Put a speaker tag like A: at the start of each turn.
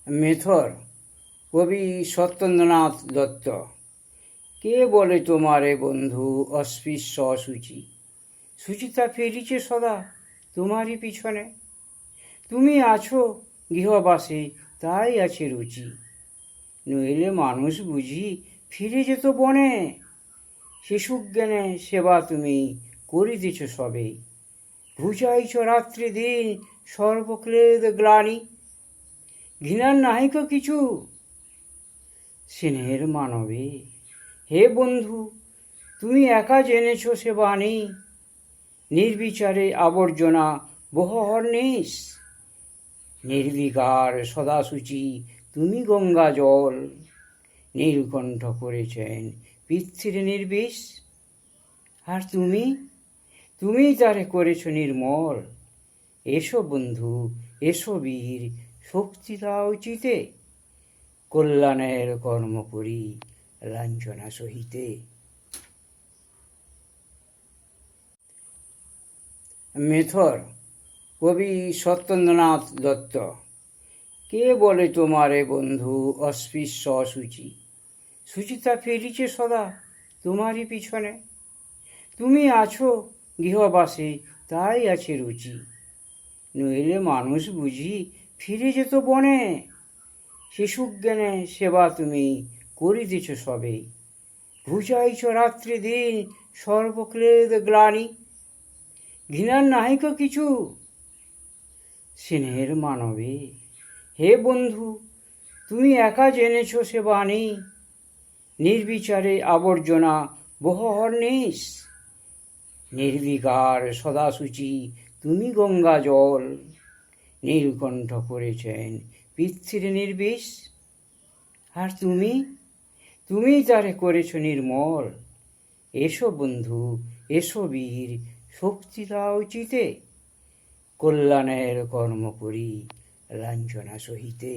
A: মেথর কবি সত্যেন্দ্রনাথ দত্ত। কে বলে তোমারে বন্ধু অস্পৃশ্য অসুচি, সুচিতা ফিরিছে সদা তোমারই পিছনে। তুমি আছো গৃহবাসে তাই আছে রুচি, নইলে মানুষ বুঝি ফিরে যেত বনে। শিশুজ্ঞানে সেবা তুমি করিতেছ সবে, ঘুচাইছ রাত্রি দিন সর্বক্লেদ গ্লানি। ঘৃণার নাহিক কিছু স্নেহের মানবে, হে বন্ধু তুমি একা জেনেছ সে বাণী। নির্বিচারে আবর্জনা বহহর্নিশ, নির্বিকার সদাসুচি তুমি গঙ্গা জল। নীলকণ্ঠ করেছেন পৃথ্বীর নির্বিষ, আর তুমি তুমি তারে করেছ নির্মল। এসো বন্ধু এসো বীর, শক্তি দাও চিতে, কল্যাণের কর্ম করি লাঞ্ছনা সহিতে। মেথর কবি সত্যেন্দ্রনাথ দত্ত। কে বলে তোমারে বন্ধু অস্পৃশ্য অসুচি, সুচিতা ফিরিছে সদা তোমারই পিছনে। তুমি আছো গৃহবাসে তাই আছে রুচি, নইলে মানুষ বুঝি ফিরে যেত বনে। শিশুজ্ঞানে সেবা তুমি করিতেছ সবে, ঘুচাইছ রাত্রি দিন সর্বক্লেদ গ্লানি। ঘৃণার নাহিক কিছু স্নেহের মানবে, হে বন্ধু তুমি একা জেনেছ সে বাণী। নির্বিচারে আবর্জনা বহহর্নিশ, নির্বিকার সদাসুচি তুমি গঙ্গা জল। নীলকণ্ঠ করেছেন পৃথ্বীর নির্বিষ, আর তুমি তুমি তারে করেছ নির্মল। এসো বন্ধু এসো বীর, শক্তি দাও চিতে, কল্যাণের কর্ম করি লাঞ্ছনা সহিতে।